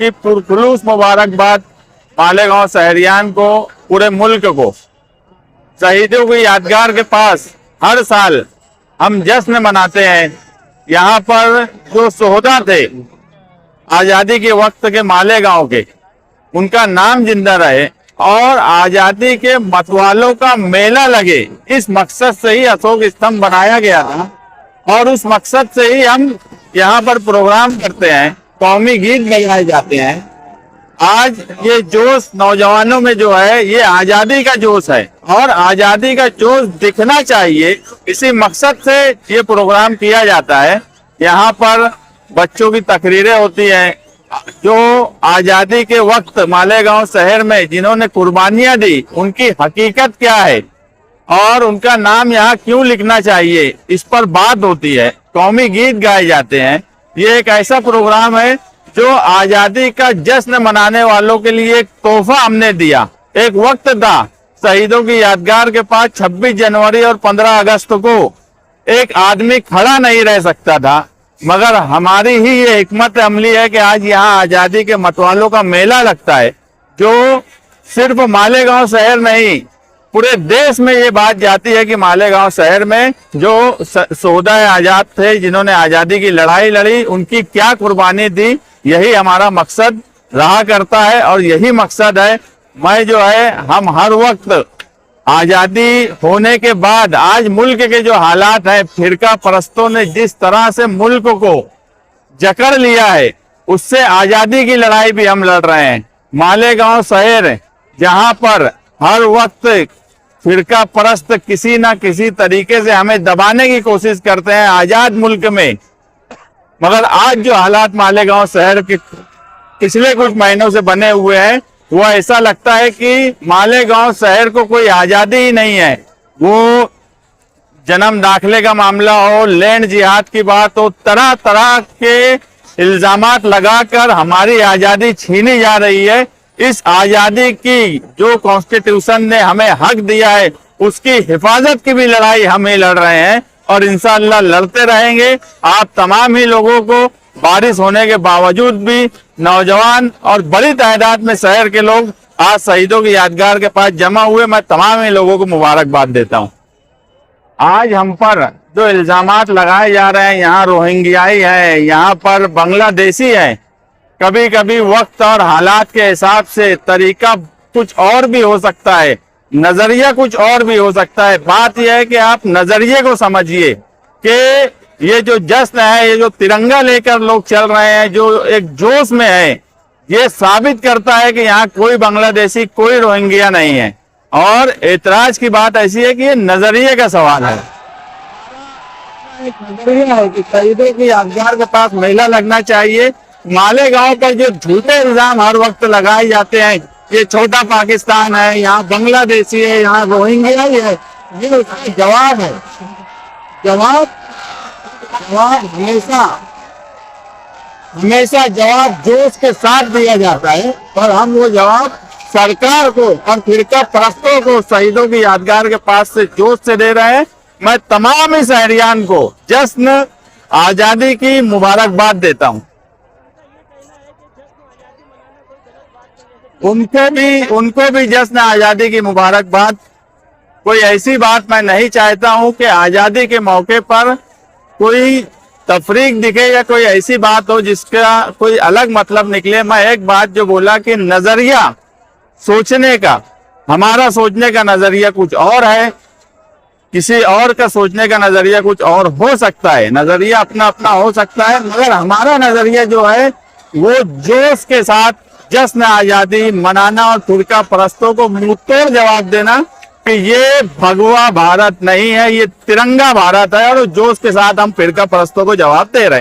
की पुरखुलूस मुबारकबाद मालेगांव शहरियान को, पूरे मुल्क को। शहीदों की यादगार के पास हर साल हम जश्न मनाते हैं। यहाँ पर जो शोहदा थे आजादी के वक्त के मालेगांव के, उनका नाम जिंदा रहे और आजादी के मतवालों का मेला लगे, इस मकसद से ही अशोक स्तंभ बनाया गया था। और उस मकसद से ही हम यहाँ पर प्रोग्राम करते हैं, कौमी गीत बजाए जाते हैं। आज ये जोश नौजवानों में जो है, ये आजादी का जोश है और आजादी का जोश दिखना चाहिए, इसी मकसद से ये प्रोग्राम किया जाता है। यहाँ पर बच्चों की तकरीरें होती हैं, जो आजादी के वक्त मालेगांव शहर में जिन्होंने कुर्बानियां दी, उनकी हकीकत क्या है और उनका नाम यहाँ क्यों लिखना चाहिए, इस पर बात होती है। कौमी गीत गाए जाते हैं। ये एक ऐसा प्रोग्राम है जो आजादी का जश्न मनाने वालों के लिए एक तोहफा हमने दिया। एक वक्त था शहीदों की यादगार के पास 26 जनवरी और 15 अगस्त को एक आदमी खड़ा नहीं रह सकता था, मगर हमारी ही ये हिकमत अमली है कि आज यहाँ आजादी के मतवालों का मेला लगता है, जो सिर्फ मालेगांव शहर नहीं, पूरे देश में ये बात जाती है कि मालेगांव शहर में जो शोहदा आजाद थे, जिन्होंने आजादी की लड़ाई लड़ी, उनकी क्या कुर्बानी थी, यही हमारा मकसद रहा करता है। और यही मकसद है मैं जो है, हम हर वक्त आजादी होने के बाद आज मुल्क के जो हालात हैं, फिरका परस्तों ने जिस तरह से मुल्क को जकड़ लिया है, उससे आजादी की लड़ाई भी हम लड़ रहे हैं। मालेगांव शहर जहां पर हर वक्त फिरका परस्त किसी ना किसी तरीके से हमें दबाने की कोशिश करते हैं आजाद मुल्क में, मगर आज जो हालात मालेगांव शहर के पिछले कुछ महीनों से बने हुए हैं, वो ऐसा लगता है कि मालेगांव शहर को कोई आजादी ही नहीं है। वो जन्म दाखिले का मामला हो, लैंड जिहाद की बात हो, तरह तरह के इल्जामात लगाकर हमारी आजादी छीनी जा रही है। इस आजादी की जो कॉन्स्टिट्यूशन ने हमें हक दिया है, उसकी हिफाजत की भी लड़ाई हम ही लड़ रहे हैं और इंशाअल्लाह लड़ते रहेंगे। आप तमाम ही लोगों को, बारिश होने के बावजूद भी नौजवान और बड़ी तादाद में शहर के लोग आज शहीदों की यादगार के पास जमा हुए, मैं तमाम ही लोगों को मुबारकबाद देता हूं। आज हम पर जो इल्जामात लगाए जा रहे हैं, यहाँ रोहिंग्याई है, यहाँ पर बांग्लादेशी है, कभी कभी वक्त और हालात के हिसाब से तरीका कुछ और भी हो सकता है, नजरिया कुछ और भी हो सकता है। बात यह है कि आप नजरिए को समझिए कि ये जो जश्न है, ये जो तिरंगा लेकर लोग चल रहे हैं, जो एक जोश में है, ये साबित करता है कि यहाँ कोई बांग्लादेशी, कोई रोहिंग्या नहीं है। और एतराज की बात ऐसी है कि ये नजरिए का सवाल है। एक नजरिया है कि शहीदों की यादगार के पास मेला लगना चाहिए। मालेगांव पर जो झूठे इल्जाम हर वक्त लगाए जाते हैं, ये छोटा पाकिस्तान है, यहाँ बांग्लादेशी है, यहाँ रोहिंग्या है, ये उसका जवाब है। जवाब हमेशा जवाब जोश के साथ दिया जाता है, पर हम वो जवाब सरकार को और फिरका परस्तों को शहीदों की यादगार के पास से जोश से दे रहे हैं। मैं तमाम ही शहरियान को जश्न आजादी की मुबारकबाद देता हूँ। उनको भी जश्न आजादी की मुबारकबाद। कोई ऐसी बात मैं नहीं चाहता हूं कि आजादी के मौके पर कोई तफरीक दिखे या कोई ऐसी बात हो जिसका कोई अलग मतलब निकले। मैं एक बात जो बोला कि नजरिया सोचने का, हमारा सोचने का नजरिया कुछ और है, किसी और का सोचने का नजरिया कुछ और हो सकता है, नजरिया अपना अपना हो सकता है, मगर हमारा नजरिया जो है वो जोश के साथ जश्न आजादी मनाना और फिरका परस्तों को मुंहतोड़ जवाब देना कि ये भगवा भारत नहीं है, ये तिरंगा भारत है, और जोश के साथ हम फिरका परस्तों को जवाब दे रहे हैं।